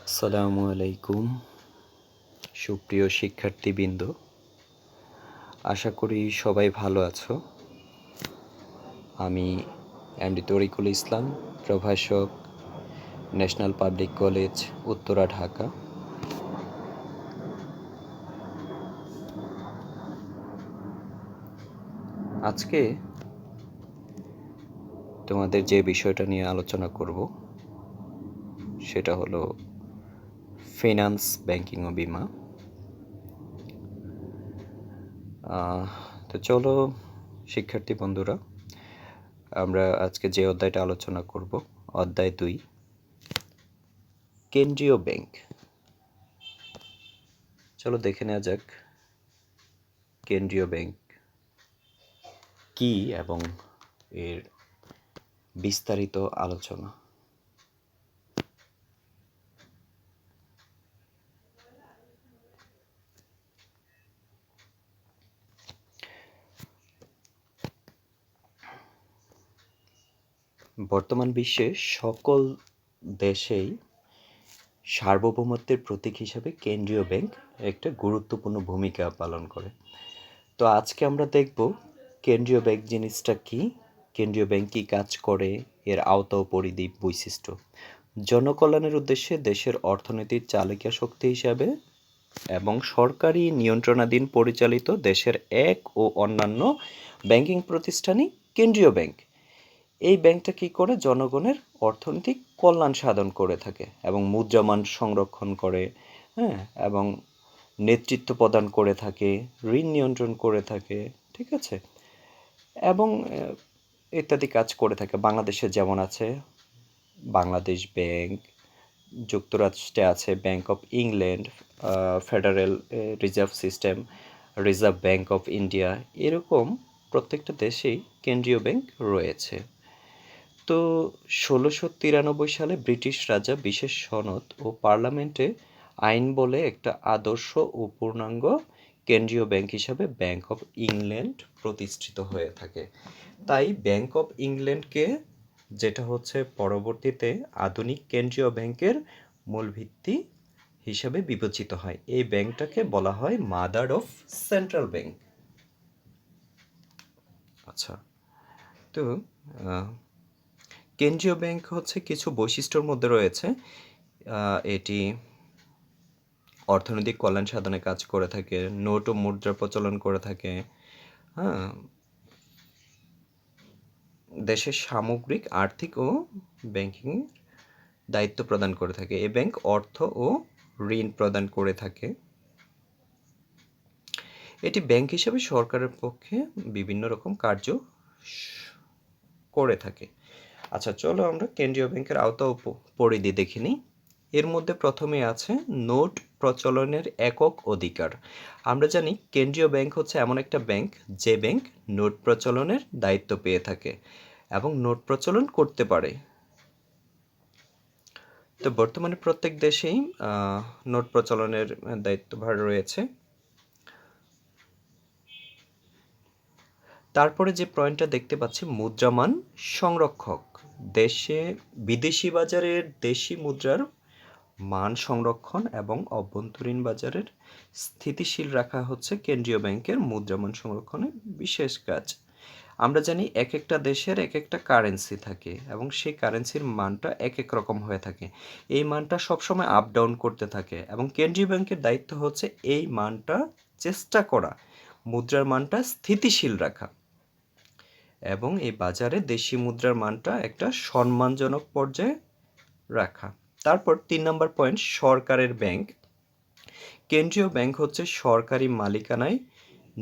আসসালামু আলাইকুম সুপ্রিয় শিক্ষার্থীবৃন্দ, আশা করি সবাই ভালো আছো। আমি এমডি তরিকুল ইসলাম, প্রভাষক, national public college, Uttara, Dhaka. আজকে তোমাদের যে বিষয়টা নিয়ে আলোচনা করব সেটা হলো ফিনান্স, ব্যাংকিং ও বিমা। তো চলো শিক্ষার্থী বন্ধুরা, আমরা আজকে যে অধ্যায়টা আলোচনা করব, অধ্যায় 2, কেন্দ্রীয় ব্যাংক। চলো দেখে নেওয়া যাক কেন্দ্রীয় ব্যাংক কি এবং এর বিস্তারিত আলোচনা। বর্তমান বিশ্বে সকল দেশেই সার্বভৌমত্বের প্রতীক হিসাবে কেন্দ্রীয় ব্যাংক একটা গুরুত্বপূর্ণ ভূমিকা পালন করে। তো আজকে আমরা দেখব কেন্দ্রীয় ব্যাংক জিনিসটা কি, কেন্দ্রীয় ব্যাংক কী কাজ করে, এর আওতা ও পরিধি, বৈশিষ্ট্য, জনকল্যাণের উদ্দেশ্যে দেশের অর্থনীতির চালিকা শক্তি হিসাবে এবং সরকারি নিয়ন্ত্রণাধীন পরিচালিত দেশের এক ও অন্যান্য ব্যাংকিং প্রতিষ্ঠানই কেন্দ্রীয় ব্যাংক। এই ব্যাংকটা কী করে? জনগণের অর্থনৈতিক কল্যাণ সাধন করে থাকে এবং মুদ্রামান সংরক্ষণ করে, এবং নেতৃত্ব প্রদান করে থাকে, ঋণ নিয়ন্ত্রণ করে থাকে, ঠিক আছে, এবং ইত্যাদি কাজ করে থাকে। বাংলাদেশে যেমন আছে বাংলাদেশ ব্যাংক, যুক্তরাষ্ট্রে আছে bank of England, federal reserve system, reserve bank of India, এরকম প্রত্যেকটা দেশেই কেন্দ্রীয় ব্যাংক রয়েছে। তো 1693 সালে ব্রিটিশ রাজা বিশেষ সনদ ও পার্লামেন্টে আইন বলে একটা আদর্শ ও পূর্ণাঙ্গ কেন্দ্রীয় ব্যাংক হিসাবে ব্যাংক অফ ইংল্যান্ড প্রতিষ্ঠিত হয়ে থাকে। তাই ব্যাংক অফ ইংল্যান্ডকে, যেটা হচ্ছে পরবর্তীতে আধুনিক কেন্দ্রীয় ব্যাংকের মূল ভিত্তি হিসাবে বিবেচিত হয়, এই ব্যাংকটাকে বলা হয় মাদার অফ সেন্ট্রাল ব্যাংক। আচ্ছা, তো কেন্দ্রীয় ব্যাংক হচ্ছে কিছু বৈশিষ্ট্যর মধ্যে রয়েছে। এটি অর্থনৈতিক কল্যাণ সাধনে কাজ করে থাকে, নোট ও মুদ্রা প্রচলন করে থাকে, দেশের সামগ্রিক আর্থিক ও ব্যাংকিং দায়িত্ব প্রদান করে থাকে। এই ব্যাংক অর্থ ও ঋণ প্রদান করে থাকে। এটি ব্যাংক হিসেবে সরকারের পক্ষে বিভিন্ন রকম কার্য করে থাকে। আচ্ছা, চলো আমরা কেন্দ্রীয় ব্যাংকের আওতা ও পরিধি দেখে নিই। এর মধ্যে প্রথমে আছে নোট প্রচলনের একক অধিকার। আমরা জানি কেন্দ্রীয় ব্যাংক হচ্ছে এমন একটা ব্যাংক যে ব্যাংক নোট প্রচলনের দায়িত্ব পেয়ে থাকে এবং নোট প্রচলন করতে পারে। তো বর্তমানে প্রত্যেক দেশেই নোট প্রচলনের দায়িত্বভার রয়েছে। তারপরে যে পয়েন্টটা দেখতে পাচ্ছি, মুদ্রামান সংরক্ষক। দেশে বিদেশি বাজারের দেশি মুদ্রার মান সংরক্ষণ এবং অভ্যন্তরীণ বাজারের স্থিতিশীল রাখা হচ্ছে কেন্দ্রীয় ব্যাংকের মুদ্রামান সংরক্ষণের বিশেষ কাজ। আমরা জানি এক একটা দেশের এক একটা কারেন্সি থাকে এবং সেই কারেন্সির মানটা এক এক রকম হয়ে থাকে। এই মানটা সবসময় আপ ডাউন করতে থাকে এবং কেন্দ্রীয় ব্যাংকের দায়িত্ব হচ্ছে এই মানটা চেষ্টা করা, মুদ্রার মানটা স্থিতিশীল রাখা এবং এই বাজারে দেশি মুদ্রার মানটা একটা সম্মানজনক পর্যায়ে রাখা। তারপর 3 নম্বর পয়েন্ট, সরকারের ব্যাংক। কেন্দ্রীয় ব্যাংক হচ্ছে সরকারি মালিকানায়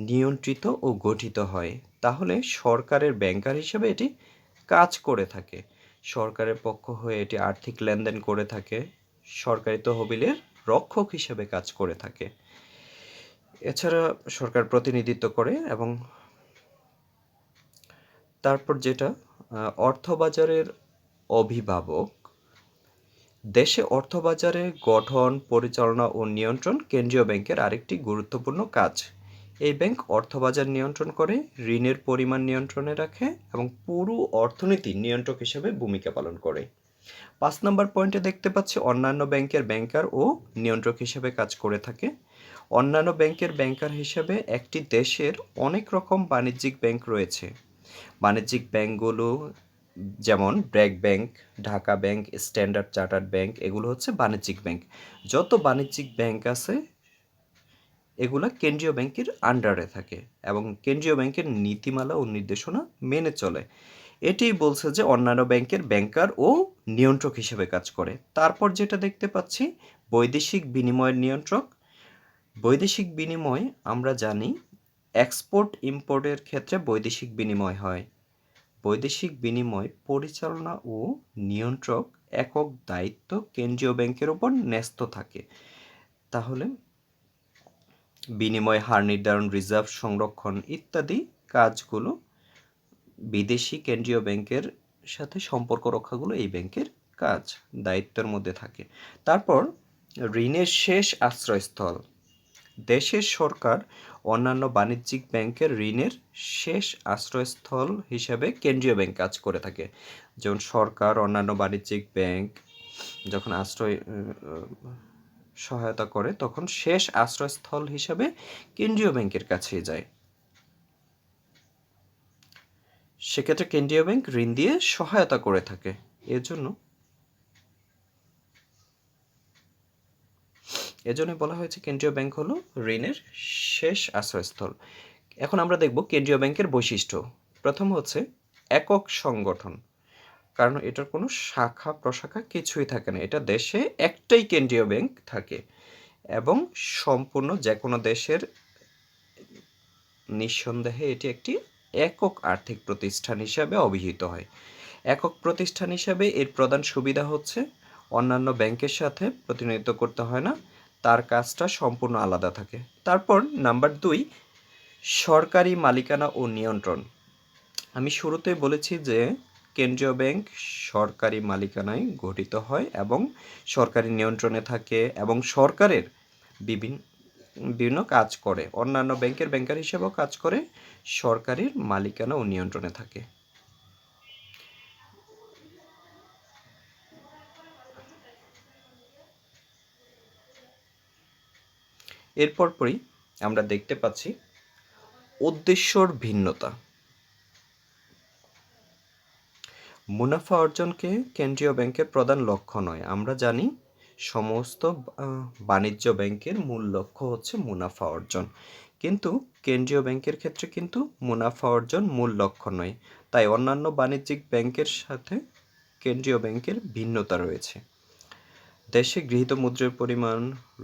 নিয়ন্ত্রিত ও গঠিত হয়, তাহলে সরকারের ব্যাংকার হিসেবে এটি কাজ করে থাকে। সরকারের পক্ষ হয়ে এটি আর্থিক লেনদেন করে থাকে, সরকারি তহবিলের রক্ষক হিসেবে কাজ করে থাকে। এছাড়া সরকার প্রতিনিধিত্ব করে। এবং তারপর যেটা অর্থবাজারের অভিভাবক। দেশে অর্থবাজারে গঠন, পরিচালনা ও নিয়ন্ত্রণ কেন্দ্রীয় ব্যাংকের আরেকটি গুরুত্বপূর্ণ কাজ। এই ব্যাংক অর্থবাজার নিয়ন্ত্রণ করে, ঋণের পরিমাণ নিয়ন্ত্রণে রাখে এবং পুরো অর্থনীতির নিয়ন্ত্রক হিসেবে ভূমিকা পালন করে। 5 নম্বর পয়েন্টে দেখতে পাচ্ছি অন্যান্য ব্যাংকের ব্যাংকার ও নিয়ন্ত্রক হিসেবে কাজ করে থাকে। অন্যান্য ব্যাংকের ব্যাংকার হিসেবে একটি দেশের অনেক রকম বাণিজ্যিক ব্যাংক রয়েছে। বাণিজ্যিক ব্যাংকগুলো যেমন BRAC bank, Dhaka bank, standard chartered bank, এগুলো হচ্ছে বাণিজ্যিক ব্যাংক। যত বাণিজ্যিক ব্যাংক আছে এগুলা কেন্দ্রীয় ব্যাংকের আন্ডারে থাকে এবং কেন্দ্রীয় ব্যাংকের নীতিমালা ও নির্দেশনা মেনে চলে। এটিই বলছে যে অন্যান্য ব্যাংকের ব্যাংকার ও নিয়ন্ত্রক হিসেবে কাজ করে। তারপর যেটা দেখতে পাচ্ছি বৈদেশিক বিনিময়ের নিয়ন্ত্রক। বৈদেশিক বিনিময় আমরা জানি এক্সপোর্ট ইম্পোর্টের ক্ষেত্রে বৈদেশিক বিনিময় হয়। বৈদেশিক বিনিময় পরিচালনা ও নিয়ন্ত্রক একক দায়িত্ব কেন্দ্রীয় ব্যাংকের উপর ন্যস্ত থাকে। তাহলে বিনিময় হার নির্ধারণ, রিজার্ভ সংরক্ষণ ইত্যাদি কাজগুলো বিদেশি কেন্দ্রীয় ব্যাংকের সাথে সম্পর্ক রক্ষাগুলো এই ব্যাংকের কাজ, দায়িত্বের মধ্যে থাকে। তারপর ঋণের শেষ আশ্রয়স্থল। দেশের সরকার অন্যান্য বাণিজ্যিক ব্যাংকের ঋণের শেষ আশ্রয়স্থল হিসেবে কেন্দ্রীয় ব্যাংক কাজ করে থাকে। যেমন সরকার অন্যান্য বাণিজ্যিক ব্যাংক যখন সহায়তা করে তখন শেষ আশ্রয়স্থল হিসেবে কেন্দ্রীয় ব্যাংকের কাছেই যায়। সেক্ষেত্রে কেন্দ্রীয় ব্যাংক ঋণ দিয়ে সহায়তা করে থাকে। এজন্য বলা হয়েছে কেন্দ্রীয় ব্যাংক হলো ঋণের শেষ আশ্রয়স্থল। এখন আমরা দেখব কেন্দ্রীয় ব্যাংকের বৈশিষ্ট্য। প্রথম হচ্ছে একক সংগঠন, কারণ এটার কোনো শাখা প্রশাখা কিছুই থাকে না। এটা দেশে একটাই কেন্দ্রীয় ব্যাংক থাকে এবং সম্পূর্ণ যে কোনো দেশের নিঃসন্দেহে এটি একটি একক আর্থিক প্রতিষ্ঠান হিসাবে অভিহিত হয়। একক প্রতিষ্ঠান হিসাবে এর প্রধান সুবিধা হচ্ছে অন্যান্য ব্যাংকের সাথে প্রতিনিধিত্ব করতে হয় না, তার কাজটা সম্পূর্ণ আলাদা থাকে। তারপর নাম্বার 2, সরকারি মালিকানা ও নিয়ন্ত্রণ। আমি শুরুতেই বলেছি যে কেন্দ্রীয় ব্যাংক সরকারি মালিকানায় গঠিত হয় এবং সরকারি নিয়ন্ত্রণে থাকে এবং সরকারের বিভিন্ন কাজ করে। অন্যান্য ব্যাংকের ব্যাংকার হিসেবেও কাজ করে, সরকারের মালিকানা ও নিয়ন্ত্রণে থাকে। এরপর পরই আমরা দেখতে পাচ্ছি উদ্দেশ্যর ভিন্নতা। মুনাফা অর্জনকে কেন্দ্রীয় ব্যাংকের প্রধান লক্ষ্য নয়। আমরা জানি সমস্ত বাণিজ্য ব্যাংকের মূল লক্ষ্য হচ্ছে মুনাফা অর্জন, কিন্তু কেন্দ্রীয় ব্যাংকের ক্ষেত্রে কিন্তু মুনাফা অর্জন মূল লক্ষ্য নয়। তাই অন্যান্য বাণিজ্যিক ব্যাংকের সাথে কেন্দ্রীয় ব্যাংকের ভিন্নতা রয়েছে। দেশে গৃহীত মুদ্রার পরিমাণ,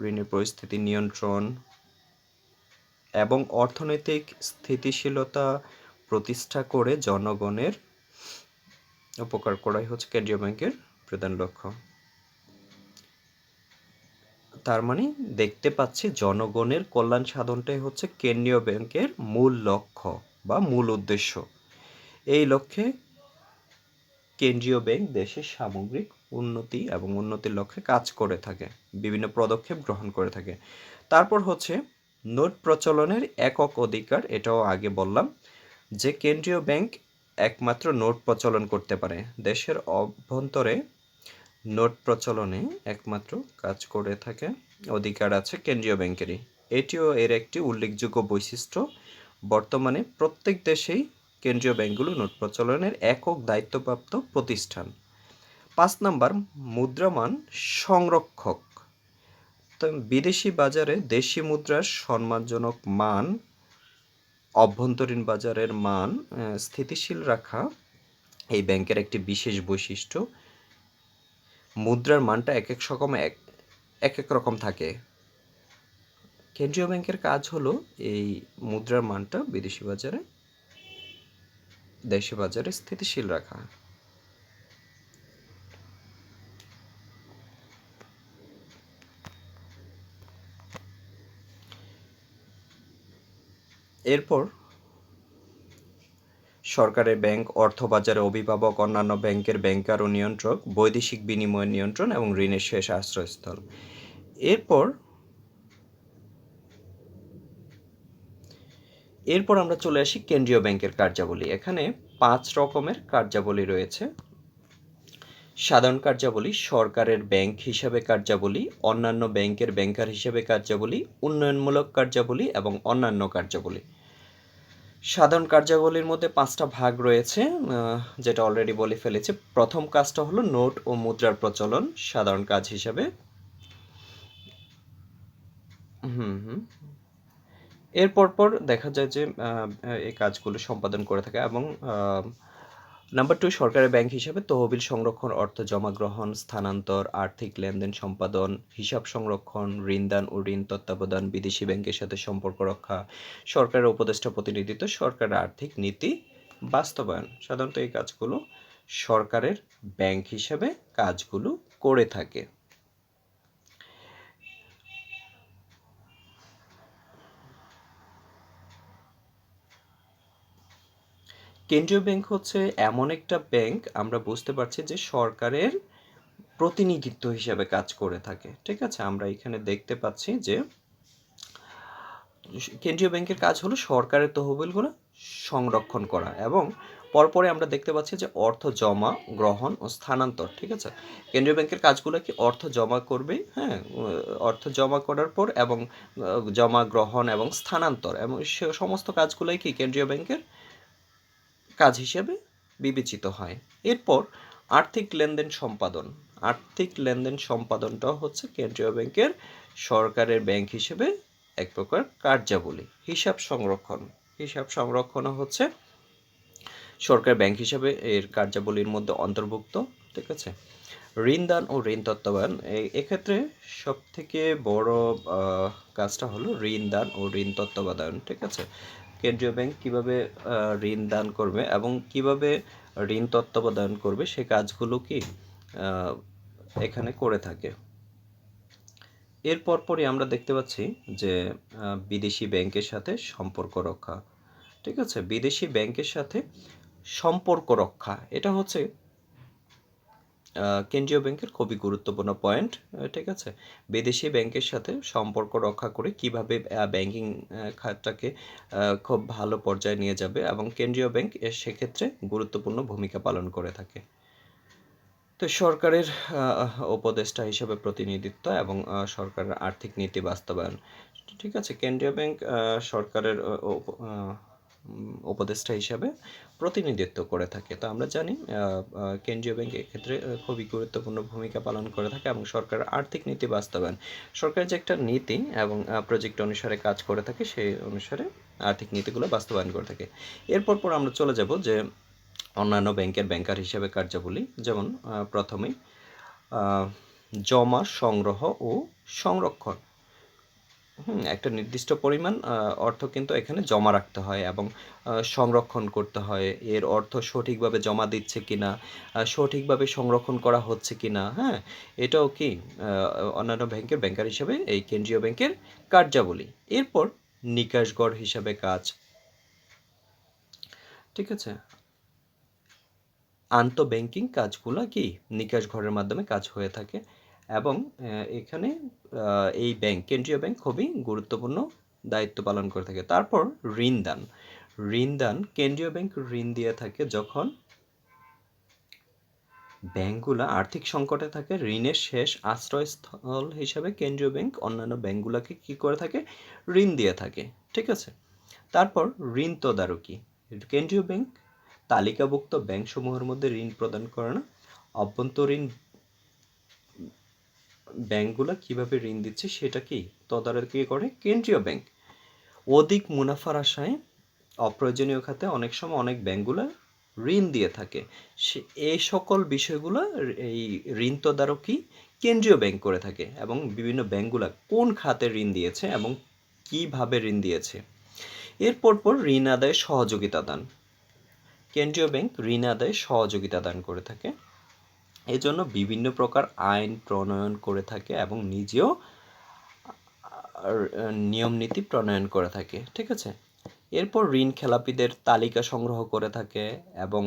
ঋণের পরিস্থিতি নিয়ন্ত্রণ এবং অর্থনৈতিক স্থিতিশীলতা প্রতিষ্ঠা করে জনগণের উপকার করাই হচ্ছে কেন্দ্রীয় ব্যাংকের প্রধান লক্ষ্য। তার মানে দেখতে পাচ্ছি জনগণের কল্যাণ সাধনটাই হচ্ছে কেন্দ্রীয় ব্যাংকের মূল লক্ষ্য বা মূল উদ্দেশ্য। এই লক্ষ্যে কেন্দ্রীয় ব্যাংক দেশের সামগ্রিক উন্নতি এবং উন্নতির লক্ষ্যে কাজ করে থাকে, বিভিন্ন পদক্ষেপ গ্রহণ করে থাকে। তারপর হচ্ছে নোট প্রচলনের একক অধিকার। এটাও আগে বললাম যে কেন্দ্রীয় ব্যাংক একমাত্র নোট প্রচলন করতে পারে। দেশের অভ্যন্তরে নোট প্রচলনে একমাত্র কাজ করে থাকে অধিকার আছে কেন্দ্রীয় ব্যাংকেরই। এটিও এর একটি উল্লেখযোগ্য বৈশিষ্ট্য। বর্তমানে প্রত্যেক দেশেই কেন্দ্রীয় ব্যাংকগুলো নোট প্রচলনের একক দায়িত্বপ্রাপ্ত প্রতিষ্ঠান। 5 নাম্বার মুদ্রামান সংরক্ষক। তো বিদেশি বাজারে দেশি মুদ্রার সম্মানজনক মান, অভ্যন্তরীণ বাজারের মান স্থিতিশীল রাখা এই ব্যাংকের একটি বিশেষ বৈশিষ্ট্য। মুদ্রার মানটা এক এক রকম থাকে। কেন্দ্রীয় ব্যাংকের কাজ হলো এই মুদ্রার মানটা বিদেশি বাজারে দেশি বাজারে স্থিতিশীল রাখা। এরপর সরকারের ব্যাংক, অর্থবাজারে অভিভাবক, অন্যান্য ব্যাংকের ব্যাংকার ও নিয়ন্ত্রক, বৈদেশিক বিনিময় নিয়ন্ত্রণ এবং ঋণের শেষ আশ্রয়স্থল। এরপর আমরা চলে আসি কেন্দ্রীয় ব্যাংকের কার্যাবলী। এখানে 5 রকমের কার্যাবলী রয়েছে। সাধারণ কার্যাবলী, সরকারের ব্যাংক হিসাবে কার্যাবলী, অন্যান্য ব্যাংকের ব্যাংকার হিসাবে কার্যাবলী, উন্নয়নমূলক কার্যাবলী এবং অন্যান্য কার্যাবলী। সাধারণ কার্যাবলীর মধ্যে 5টা ভাগ রয়েছে, যেটা অলরেডি বলে ফেলেছি। প্রথম কাজটা হলো নোট ও মুদ্রার প্রচলন সাধারণ কাজ হিসাবে। এর পর দেখা যায় যে এই কাজগুলো সম্পাদন করে থাকে। এবং নাম্বার 2, সরকারের ব্যাংক হিসাবে তহবিল সংরক্ষণ, অর্থ জমা গ্রহণ, স্থানান্তর, আর্থিক লেনদেন সম্পাদন, হিসাব সংরক্ষণ, ঋণদান ও ঋণ তত্ত্বাবধান, বিদেশি ব্যাংকের সাথে সম্পর্ক রক্ষা, সরকারের উপদেষ্টা প্রতিনিধিত্ব, সরকারের আর্থিক নীতি বাস্তবায়ন। সাধারণত এই কাজগুলো সরকারের ব্যাংক হিসাবে কাজগুলো করে থাকে। কেন্দ্রীয় ব্যাংক হচ্ছে এমন একটা ব্যাংক, আমরা বুঝতে পারছি যে সরকারের প্রতিনিধিত্ব হিসেবে কাজ করে থাকে। ঠিক আছে, আমরা এখানে দেখতে পাচ্ছি যে কেন্দ্রীয় ব্যাংকের কাজ হলো সরকারের তহবিলগুলো সংরক্ষণ করা, এবং পরপরে আমরা দেখতে পাচ্ছি যে অর্থ জমা গ্রহণ ও স্থানান্তর। ঠিক আছে, কেন্দ্রীয় ব্যাংকের কাজগুলো কি অর্থ জমা করবে, হ্যাঁ, অর্থ জমা করার পর এবং জমা গ্রহণ এবং স্থানান্তর, এবং সে সমস্ত কাজগুলোই কি কেন্দ্রীয় ব্যাংকের কাজ হিসেবে বিবেচিত হয়। এরপর আর্থিক লেনদেন সম্পাদন। আর্থিক লেনদেন সম্পাদনটাও হচ্ছে কেন্দ্রীয় ব্যাংকের সরকারের ব্যাংক হিসেবে এক প্রকার কার্যাবলী। হিসাব সংরক্ষণ। হিসাব সংরক্ষণও হচ্ছে সরকার ব্যাংক হিসাবে এর কার্যাবলীর মধ্যে অন্তর্ভুক্ত। ঠিক আছে, ঋণদান ও ঋণ তত্ত্বাবধান। এক্ষেত্রে সব থেকে বড় কাজটা হলো ঋণদান ও ঋণ তত্ত্বাবধান। ঠিক আছে, কেন্দ্রীয় ব্যাংক কিভাবে ঋণ দান করবে এবং কিভাবে ঋণ তত্ত্বাবধান করবে সে কাজগুলো কি এখানে করে থাকে। এর পরপরই আমরা দেখতে পাচ্ছি যে বিদেশি ব্যাংকের সাথে সম্পর্ক রক্ষা। ঠিক আছে, বিদেশি ব্যাংকের সাথে সম্পর্ক রক্ষা, এটা হচ্ছে কেন্দ্রীয় ব্যাংকের খুবই গুরুত্বপূর্ণ পয়েন্ট। ঠিক আছে, বিদেশি ব্যাংকের সাথে সম্পর্ক রক্ষা করে কিভাবে ব্যাংকিং খাতটাকে খুব ভালো পর্যায়ে নিয়ে যাবে, এবং কেন্দ্রীয় ব্যাংক সেক্ষেত্রে গুরুত্বপূর্ণ ভূমিকা পালন করে থাকে। তো সরকারের উপদেষ্টা হিসেবে প্রতিনিধিত্ব এবং সরকারের আর্থিক নীতি বাস্তবায়ন। ঠিক আছে, কেন্দ্রীয় ব্যাংক সরকারের উপদেষ্টা হিসাবে প্রতিনিধিত্ব করে থাকে। তো আমরা জানি কেন্দ্রীয় ব্যাংক এক্ষেত্রে খুবই গুরুত্বপূর্ণ ভূমিকা পালন করে থাকে, এবং সরকারের আর্থিক নীতি বাস্তবায়ন, সরকারের যে একটা নীতি এবং প্রজেক্ট অনুসারে কাজ করে থাকে, সেই অনুসারে আর্থিক নীতিগুলো বাস্তবায়ন করে থাকে। এরপর আমরা চলে যাব যে অন্যান্য ব্যাংকের ব্যাংকার হিসেবে কার্যাবলী। যেমন প্রথমেই জমা, সংগ্রহ ও সংরক্ষণ। একটা নির্দিষ্ট পরিমাণ অর্থ কিন্তু এখানে জমা রাখতে হয় এবং সংরক্ষণ করতে হয়। এর অর্থ সঠিকভাবে জমা দিচ্ছে কিনা, সঠিকভাবে সংরক্ষণ করা হচ্ছে কিনা, হ্যাঁ, এটাও কি অন্যান্য ব্যাংকের ব্যাংকার হিসেবে এই কেন্দ্রীয় ব্যাংকের কার্যাবলী। এরপর নিকাশগড় হিসাবে কাজ। ঠিক আছে, আন্তঃব্যাংকিং কাজগুলো কি নিকাশ ঘরের মাধ্যমে কাজ হয়ে থাকে, এবং এখানে এই ব্যাংক, কেন্দ্রীয় ব্যাংক খুবই গুরুত্বপূর্ণ দায়িত্ব পালন করে থাকে। তারপর ঋণদান। ঋণদান, কেন্দ্রীয় ব্যাংক ঋণ দিয়ে থাকে যখন ব্যাংকগুলো আর্থিক সংকটে থাকে। ঋণের শেষ আশ্রয়স্থল হিসাবে কেন্দ্রীয় ব্যাংক অন্যান্য ব্যাংকগুলোকে কী করে থাকে, ঋণ দিয়ে থাকে। ঠিক আছে, তারপর ঋণ তদারকি। কেন্দ্রীয় ব্যাংক তালিকাভুক্ত ব্যাংকসমূহের মধ্যে ঋণ প্রদান করে না। অভ্যন্তরীণ ব্যাংকগুলো কিভাবে ঋণ দিচ্ছে সেটা কি তদারকি করে কেন্দ্রীয় ব্যাংক। অধিক মুনাফার আশায় অপ্রয়োজনীয় খাতে অনেক সময় অনেক ব্যাংকগুলো ঋণ দিয়ে থাকে। এই সকল বিষয়গুলো এই ঋণ তদারকি কেন্দ্রীয় ব্যাংক করে থাকে, এবং বিভিন্ন ব্যাংকগুলো কোন খাতে ঋণ দিয়েছে এবং কিভাবে ঋণ দিয়েছে। এরপর ঋণ আদায়ে সহযোগিতা দান। কেন্দ্রীয় ব্যাংক ঋণ আদায়ে সহযোগিতা দান করে থাকে, এজন্য বিভিন্ন প্রকার আইন প্রণয়ন করে থাকে এবং নিজেও নিয়ম নীতি প্রণয়ন করে থাকে। ঠিক আছে, এরপর ঋণ খেলাপিদের তালিকা সংগ্রহ করে থাকে এবং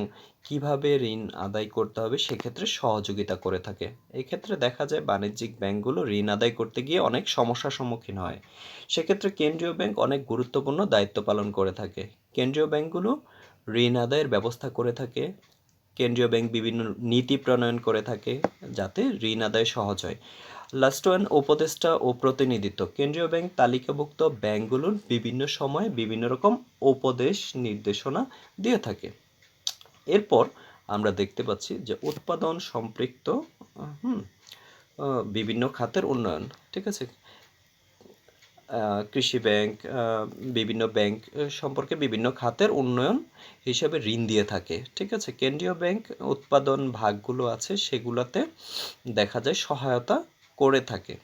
কিভাবে ঋণ আদায় করতে হবে সেক্ষেত্রে সহযোগিতা করে থাকে। এক্ষেত্রে দেখা যায় বাণিজ্যিক ব্যাংকগুলো ঋণ আদায় করতে গিয়ে অনেক সমস্যার সম্মুখীন হয়। সেক্ষেত্রে কেন্দ্রীয় ব্যাংক অনেক গুরুত্বপূর্ণ দায়িত্ব পালন করে থাকে। কেন্দ্রীয় ব্যাংকগুলো ঋণ আদায়ের ব্যবস্থা করে থাকে। কেন্দ্রীয় ব্যাংক বিভিন্ন নীতি প্রণয়ন করে থাকে যাতে ঋণ আদায় সহজ হয়। লাস্ট ওয়ান, উপদেষ্টা ও প্রতিনিধিত্ব। কেন্দ্রীয় ব্যাংক তালিকাভুক্ত ব্যাংকগুলোর বিভিন্ন সময়ে বিভিন্ন রকম উপদেশ নির্দেশনা দিয়ে থাকে। এরপর আমরা দেখতে পাচ্ছি যে উৎপাদন সম্পৃক্ত বিভিন্ন খাতের উন্নয়ন, ঠিক আছে। কৃষি ব্যাংক, বিভিন্ন ব্যাংক সম্পর্কে বিভিন্ন খাতের উন্নয়ন হিসেবে ঋণ দিয়ে থাকে, ঠিক আছে। কেন্দ্রীয় ব্যাংক উৎপাদন ভাগগুলো আছে সেগুলোতে দেখা যায় সহায়তা করে থাকে।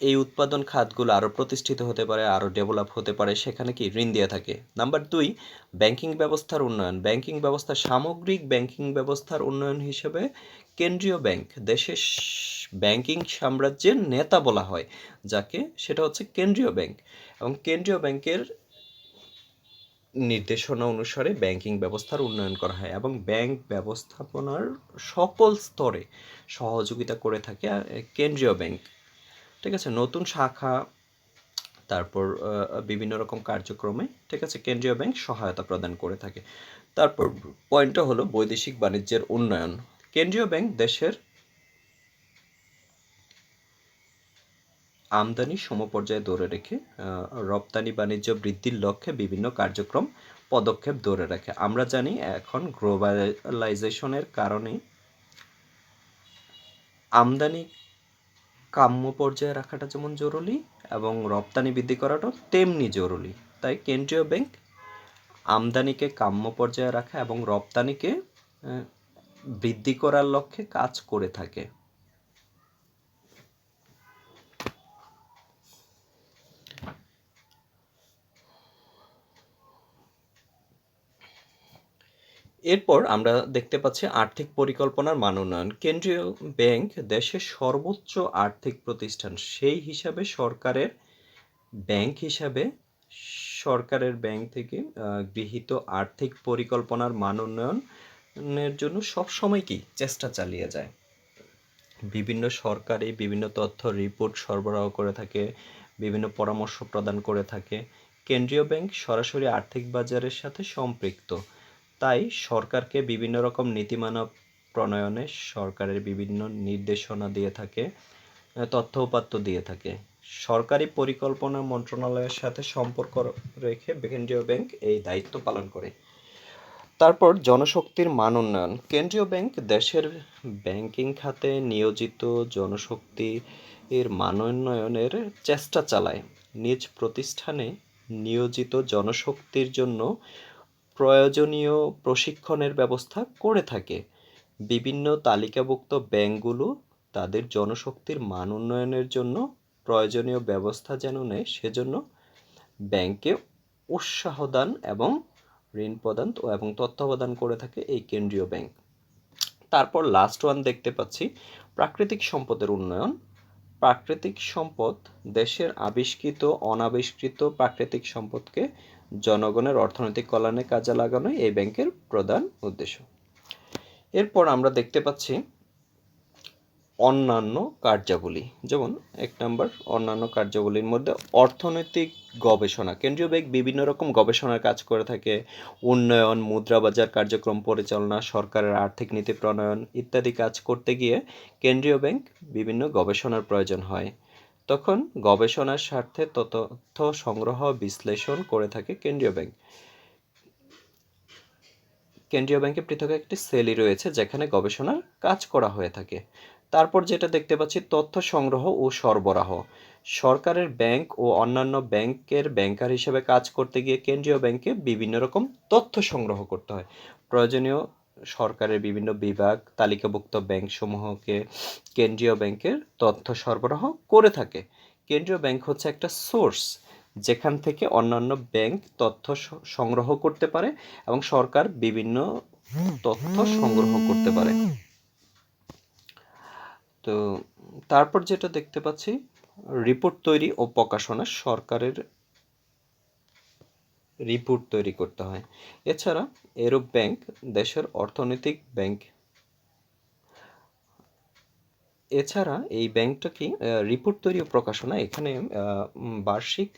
এই উৎপাদন খাতগুলো আরও প্রতিষ্ঠিত হতে পারে, আরও ডেভেলপ হতে পারে, সেখানে কি ঋণ দিয়ে থাকে। নাম্বার 2, ব্যাংকিং ব্যবস্থার উন্নয়ন। ব্যাংকিং ব্যবস্থা, সামগ্রিক ব্যাংকিং ব্যবস্থার উন্নয়ন হিসেবে কেন্দ্রীয় ব্যাংক দেশের ব্যাংকিং সাম্রাজ্যের নেতা বলা হয় যাকে, সেটা হচ্ছে কেন্দ্রীয় ব্যাংক। এবং কেন্দ্রীয় ব্যাংকের নির্দেশনা অনুসারে ব্যাংকিং ব্যবস্থার উন্নয়ন করা হয় এবং ব্যাংক ব্যবস্থাপনার সকল স্তরে সহযোগিতা করে থাকে কেন্দ্রীয় ব্যাংক, ঠিক আছে। নতুন শাখা, তারপর বিভিন্ন রকম কার্যক্রমে, ঠিক আছে, কেন্দ্রীয় ব্যাংক সহায়তা প্রদান করে থাকে। তারপর পয়েন্টটা হলো বৈদেশিক বাণিজ্যের উন্নয়ন। কেন্দ্রীয় ব্যাংক দেশের আমদানি সমপর্যায়ে ধরে রেখে রপ্তানি বাণিজ্য বৃদ্ধির লক্ষ্যে বিভিন্ন কার্যক্রম পদক্ষেপ ধরে রাখে। আমরা জানি এখন গ্লোবালাইজেশনের কারণে আমদানি কাম্য পর্যায়ে রাখাটা যেমন জরুরি এবং রপ্তানি বৃদ্ধি করাটাও তেমনি জরুরি। তাই কেন্দ্রীয় ব্যাংক আমদানিকে কাম্য পর্যায়ে রাখা এবং রপ্তানিকে বৃদ্ধি করার লক্ষ্যে কাজ করে থাকে। এরপর আমরা দেখতে পাচ্ছি আর্থিক পরিকল্পনার মান উন্নয়ন। কেন্দ্রীয় ব্যাংক দেশের সর্বোচ্চ আর্থিক প্রতিষ্ঠান, সেই হিসাবে সরকারের ব্যাংক থেকে গৃহীত আর্থিক পরিকল্পনার মান উন্নয়নের জন্য সবসময় কি চেষ্টা চালিয়ে যায়। বিভিন্ন সরকারি বিভিন্ন তথ্য রিপোর্ট সরবরাহ করে থাকে, বিভিন্ন পরামর্শ প্রদান করে থাকে। কেন্দ্রীয় ব্যাংক সরাসরি আর্থিক বাজারের সাথে সম্পৃক্ত, তাই সরকারকে বিভিন্ন রকম নীতিমালা প্রণয়নে সরকারের বিভিন্ন নির্দেশনা দিয়ে থাকে, তথ্য উপাত্ত দিয়ে থাকে। সরকারি পরিকল্পনা মন্ত্রণালয়ের সাথে সম্পর্ক রেখে কেন্দ্রীয় ব্যাংক এই দায়িত্ব পালন করে। তারপর জনশক্তির মান উন্নয়ন। কেন্দ্রীয় ব্যাংক দেশের ব্যাংকিং খাতে নিয়োজিত জনশক্তির মান উন্নয়নের চেষ্টা চালায়। নিজ প্রতিষ্ঠানে নিয়োজিত জনশক্তির জন্য প্রয়োজনীয় প্রশিক্ষণের ব্যবস্থা করে থাকে। বিভিন্ন তালিকাভুক্ত ব্যাংকগুলো তাদের জনশক্তির মান উন্নয়নের জন্য প্রয়োজনীয় ব্যবস্থা যেন নেয়, সেজন্য ব্যাংকে উৎসাহ দান এবং ঋণ প্রদান এবং তত্ত্বাবধান করে থাকে এই কেন্দ্রীয় ব্যাংক। তারপর লাস্ট ওয়ান দেখতে পাচ্ছি প্রাকৃতিক সম্পদের উন্নয়ন। প্রাকৃতিক সম্পদ, দেশের আবিষ্কৃত অনাবিষ্কৃত প্রাকৃতিক সম্পদকে জনগণের অর্থনৈতিক কল্যাণে কাজে লাগানো এই ব্যাংকের প্রধান উদ্দেশ্য। এরপর আমরা দেখতে পাচ্ছি অন্যান্য কার্যাবলী। যেমন 1 নম্বর, অন্যান্য কার্যাবলীর মধ্যে অর্থনৈতিক গবেষণা। কেন্দ্রীয় ব্যাংক বিভিন্ন রকম গবেষণার কাজ করে থাকে। উন্নয়ন, মুদ্রাবাজার কার্যক্রম পরিচালনা, সরকারের আর্থিক নীতি প্রণয়ন ইত্যাদি কাজ করতে গিয়ে কেন্দ্রীয় ব্যাংক বিভিন্ন গবেষণার প্রয়োজন হয়। তখন গবেষণার স্বার্থে তথ্য সংগ্রহ বিশ্লেষণ করে থাকে কেন্দ্রীয় ব্যাংক। কেন্দ্রীয় ব্যাংকে পৃথক একটি সেলই রয়েছে যেখানে গবেষণার কাজ করা হয়ে থাকে। তারপর যেটা দেখতে পাচ্ছি তথ্য সংগ্রহ ও সরবরাহ। সরকারের ব্যাংক ও অন্যান্য ব্যাংকের ব্যাংকার হিসেবে কাজ করতে গিয়ে কেন্দ্রীয় ব্যাংকে বিভিন্ন রকম তথ্য সংগ্রহ করতে হয়। প্রয়োজনীয় সরকারের বিভিন্ন বিভাগ তালিকাভুক্ত ব্যাংকসমূহকে কেন্দ্রীয় ব্যাংকের তথ্য সরবরাহ করে থাকে। কেন্দ্রীয় ব্যাংক হচ্ছে একটা সোর্স যেখান থেকে অন্যান্য ব্যাংক তথ্য সংগ্রহ করতে পারে এবং সরকার বিভিন্ন তথ্য সংগ্রহ করতে পারে। তো তারপর যেটা দেখতে পাচ্ছি রিপোর্ট তৈরি ও প্রকাশনা। সরকারের রিপোর্ট তৈরি করতে হয়। এছাড়া এরূপ ব্যাংক দেশের অর্থনৈতিক ব্যাংক। এছাড়া এই ব্যাংকটা কি রিপোর্ট তৈরি ও প্রকাশনা, এখানে বার্ষিক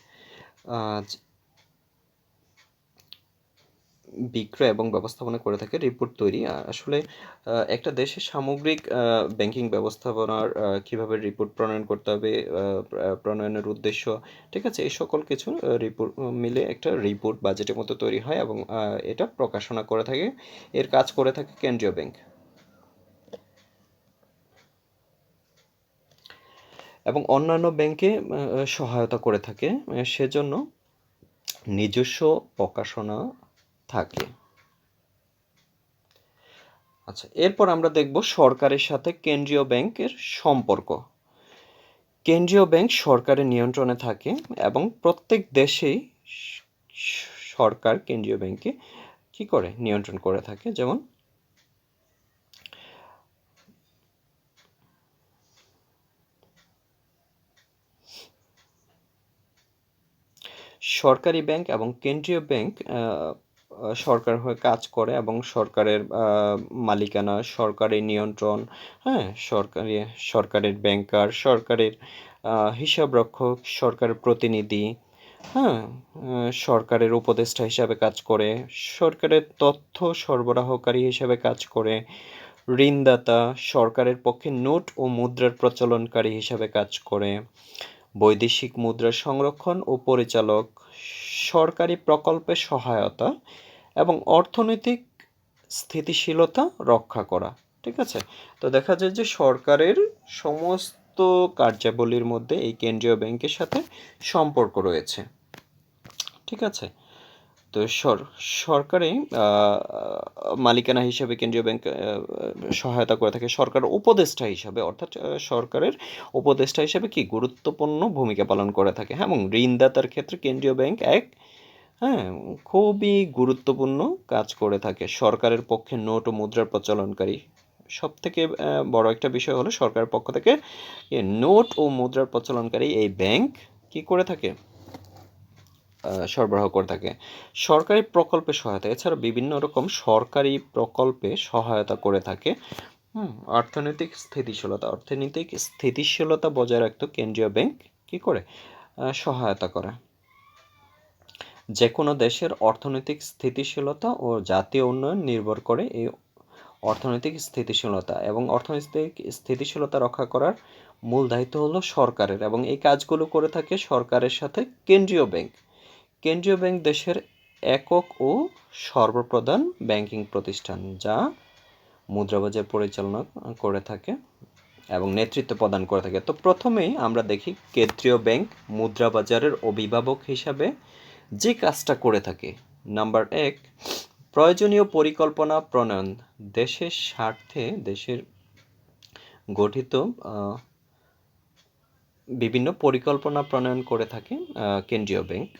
বিক্রয় এবং ব্যবস্থাপনা করে থাকে, রিপোর্ট তৈরি। আসলে একটা দেশের সামগ্রিক ব্যাংকিং ব্যবস্থাপনার কীভাবে রিপোর্ট প্রণয়ন করতে হবে, প্রণয়নের উদ্দেশ্য, ঠিক আছে, এই সকল কিছু রিপোর্ট মিলে একটা রিপোর্ট বাজেটের মতো তৈরি হয় এবং এটা প্রকাশনা করে থাকে। এর কাজ করে থাকে কেন্দ্রীয় ব্যাংক এবং অন্যান্য ব্যাংকে সহায়তা করে থাকে। সেজন্য নিজস্ব প্রকাশনা থাকে। আচ্ছা, এরপর আমরা দেখব সরকারের সাথে কেন্দ্রীয় ব্যাংকের সম্পর্ক। কেন্দ্রীয় ব্যাংক সরকারের নিয়ন্ত্রণে থাকে এবং প্রত্যেক দেশেই সরকার কেন্দ্রীয় ব্যাংকে কি করে নিয়ন্ত্রণ করে থাকে। যেমন সরকারি ব্যাংক এবং কেন্দ্রীয় ব্যাংক সরকার হয়ে কাজ করে এবং সরকারের মালিকানা, সরকারি নিয়ন্ত্রণ, হ্যাঁ, সরকারের ব্যাংকার, সরকারের হিসাবরক্ষক, সরকারের প্রতিনিধি, হ্যাঁ, সরকারের উপদেষ্টা হিসাবে কাজ করে, সরকারের তথ্য সরবরাহকারী হিসাবে কাজ করে, ঋণদাতা, সরকারের পক্ষে নোট ও মুদ্রার প্রচলনকারী হিসাবে কাজ করে, বৈদেশিক মুদ্রা সংরক্ষণ ও পরিচালক, সরকারি প্রকল্পে সহায়তা এবং অর্থনৈতিক স্থিতিশীলতা রক্ষা করা। ঠিক আছে, তো দেখা যায় যে সরকারের সমস্ত কার্যাবলীর মধ্যে এই কেন্দ্রীয় ব্যাংকের সাথে সম্পর্ক রয়েছে। ঠিক আছে, তো সরকারি মালিকানা হিসাবে কেন্দ্রীয় ব্যাংক সহায়তা করে থাকে। সরকার উপদেষ্টা হিসাবে, অর্থাৎ সরকারের উপদেষ্টা হিসাবে কি গুরুত্বপূর্ণ ভূমিকা পালন করে থাকে। হ্যাঁ, এবং ঋণদাতার ক্ষেত্রে কেন্দ্রীয় ব্যাংক খুবই গুরুত্বপূর্ণ কাজ করে থাকে। সরকারের পক্ষে নোট ও মুদ্রার প্রচলনকারী, সব থেকে বড় একটা বিষয় হলো সরকারের পক্ষ থেকে নোট ও মুদ্রার প্রচলনকারী এই ব্যাংক কি করে থাকে, সরবরাহ করে থাকে। সরকারি প্রকল্পে সহায়তা, এছাড়া বিভিন্ন রকম সরকারি প্রকল্পে সহায়তা করে থাকে। অর্থনৈতিক স্থিতিশীলতা বজায় রাখতে কেন্দ্রীয় ব্যাংক কি করে সহায়তা করে। যে কোনো দেশের অর্থনৈতিক স্থিতিশীলতা ও জাতীয় উন্নয়ন নির্ভর করে এই অর্থনৈতিক স্থিতিশীলতা, এবং অর্থনৈতিক স্থিতিশীলতা রক্ষা করার মূল দায়িত্ব হলো সরকারের, এবং এই কাজগুলো করে থাকে সরকারের সাথে কেন্দ্রীয় ব্যাংক। কেন্দ্রীয় ব্যাংক দেশের একক ও সর্বপ্রধান ব্যাংকিং প্রতিষ্ঠান যা মুদ্রাবাজার পরিচালনা করে থাকে এবং নেতৃত্ব প্রদান করে থাকে। তো প্রথমেই আমরা দেখি কেন্দ্রীয় ব্যাংক মুদ্রাবাজারের অভিভাবক হিসাবে যে কাজটা করে থাকে। নাম্বার 1, প্রয়োজনীয় পরিকল্পনা প্রণয়ন। দেশের স্বার্থে দেশের গঠিত বিভিন্ন পরিকল্পনা প্রণয়ন করে থাকে কেন্দ্রীয় ব্যাংক।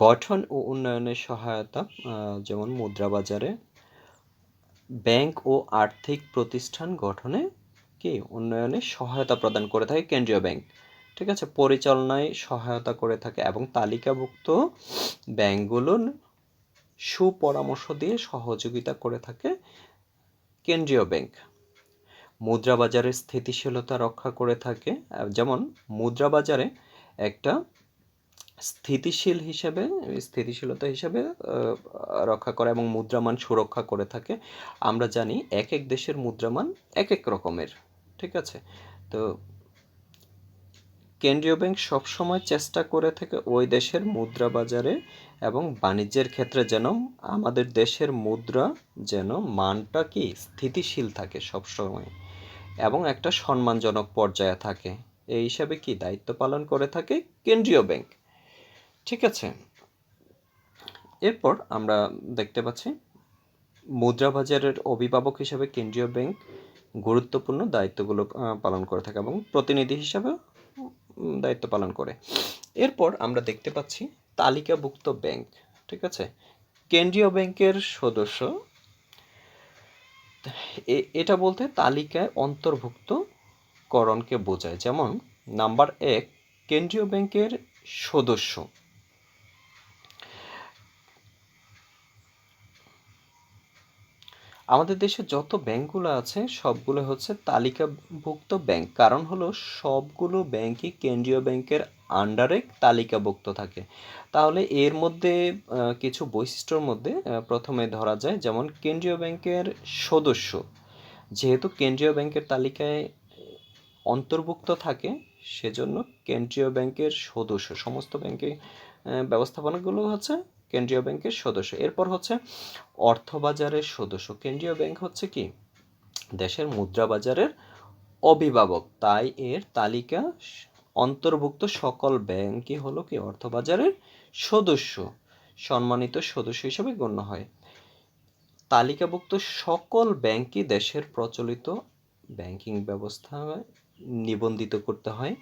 গঠন ও উন্নয়নের সহায়তা, যেমন মুদ্রাবাজারে ব্যাংক ও আর্থিক প্রতিষ্ঠান গঠনে কি উন্নয়নে সহায়তা প্রদান করে থাকে কেন্দ্রীয় ব্যাংক। ঠিক আছে, পরিচালনায় সহায়তা করে থাকে এবং তালিকাভুক্ত ব্যাংকগুলোর সুপরামর্শ দিয়ে সহযোগিতা করে থাকে কেন্দ্রীয় ব্যাংক। মুদ্রাবাজারের স্থিতিশীলতা রক্ষা করে থাকে, যেমন মুদ্রাবাজারে একটা স্থিতিশীলতা হিসেবে রক্ষা করে এবং মুদ্রামান সুরক্ষা করে থাকে। আমরা জানি এক এক দেশের মুদ্রামান এক এক রকমের। ঠিক আছে, তো কেন্দ্রীয় ব্যাংক সবসময় চেষ্টা করে থাকে ওই দেশের মুদ্রা বাজারে এবং বাণিজ্যের ক্ষেত্রে যেন আমাদের দেশের মুদ্রা যেন মানটা কি স্থিতিশীল থাকে সবসময় এবং একটা সম্মানজনক পর্যায়ে থাকে, এই হিসাবে কি দায়িত্ব পালন করে থাকে কেন্দ্রীয় ব্যাংক। ঠিক আছে, এরপর আমরা দেখতে পাচ্ছি মুদ্রা বাজারের অভিভাবক হিসাবে কেন্দ্রীয় ব্যাংক গুরুত্বপূর্ণ দায়িত্বগুলো পালন করে থাকে এবং প্রতিনিধি হিসাবে দায়িত্ব পালন করে। এরপর আমরা দেখতে পাচ্ছি তালিকাভুক্ত ব্যাংক। ঠিক আছে, কেন্দ্রীয় ব্যাংকের সদস্য, এটা বলতে তালিকায় অন্তর্ভুক্তকরণকে বোঝায়। যেমন নাম্বার 1, কেন্দ্রীয় ব্যাংকের সদস্য। আমাদের দেশে যত ব্যাংকগুলো আছে সবগুলো হচ্ছে তালিকাভুক্ত ব্যাংক, কারণ হলো সবগুলো ব্যাংকই কেন্দ্রীয় ব্যাংকের আন্ডারে তালিকাভুক্ত থাকে। তাহলে এর মধ্যে কিছু বৈশিষ্ট্যর মধ্যে প্রথমে ধরা যায়, যেমন কেন্দ্রীয় ব্যাংকের সদস্য, যেহেতু কেন্দ্রীয় ব্যাংকের তালিকায় অন্তর্ভুক্ত থাকে, সেজন্য কেন্দ্রীয় ব্যাংকের সদস্য, সমস্ত ব্যাংকিং ব্যবস্থাপনাগুলো হচ্ছে কেন্দ্রীয় ব্যাংকের সদস্য। এরপর হচ্ছে অর্থবাজারের সদস্য। কেন্দ্রীয় ব্যাংক হচ্ছে কি দেশের মুদ্রা বাজারের অভিভাবক, তাই এর তালিকা অন্তর্ভুক্ত সকল ব্যাংকই হলো কি অর্থবাজারের সদস্য, সম্মানিত সদস্য হিসেবে গণ্য হয়। তালিকাভুক্ত সকল ব্যাংকই দেশের প্রচলিত ব্যাংকিং ব্যবস্থায় নিবন্ধিত করতে হয়।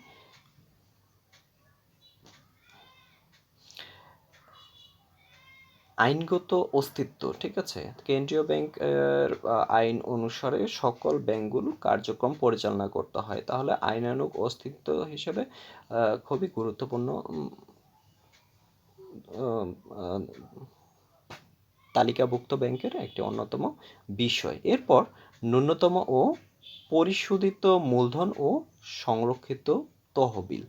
আইনগত অস্তিত্ব, ঠিক আছে, কেন্দ্রীয় ব্যাংকের আইন অনুসারে সকল ব্যাংকগুলো কার্যক্রম পরিচালনা করতে হয়। তাহলে আইনানুগ অস্তিত্ব হিসেবে খুবই গুরুত্বপূর্ণ তালিকাভুক্ত ব্যাংকের একটি অন্যতম বিষয়। এরপর ন্যূনতম ও পরিশোধিত মূলধন ও সংরক্ষিত তহবিল,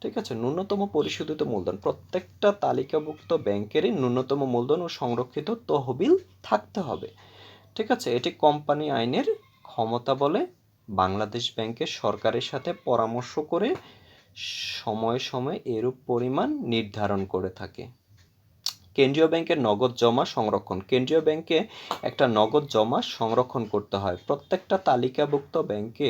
ঠিক আছে, ন্যূনতম পরিশোধিত মূলধন, প্রত্যেকটা তালিকাভুক্ত ব্যাংকেরই ন্যূনতম মূলধন ও সংরক্ষিত তহবিল থাকতে হবে, ঠিক আছে। এটি কোম্পানি আইনের ক্ষমতা বলে বাংলাদেশ ব্যাংকের সরকারের সাথে পরামর্শ করে সময়ে সময়ে এরূপ পরিমাণ নির্ধারণ করে থাকে। কেন্দ্রীয় ব্যাংকের নগদ জমা সংরক্ষণ। কেন্দ্রীয় ব্যাংকে একটা নগদ জমা সংরক্ষণ করতে হয়। প্রত্যেকটা তালিকাভুক্ত ব্যাংকে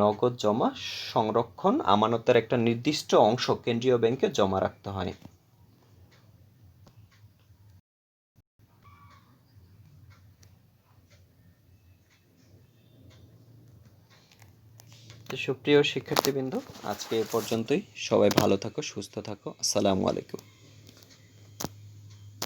নগদ জমা সংরক্ষণ আমানতের একটা নির্দিষ্ট অংশ কেন্দ্রীয় ব্যাংকে জমা রাখতে হয়। তো সুপ্রিয় শিক্ষার্থীবৃন্দ, আজকে এ পর্যন্তই। সবাই ভালো থাকো, সুস্থ থাকো। আসসালামু আলাইকুম।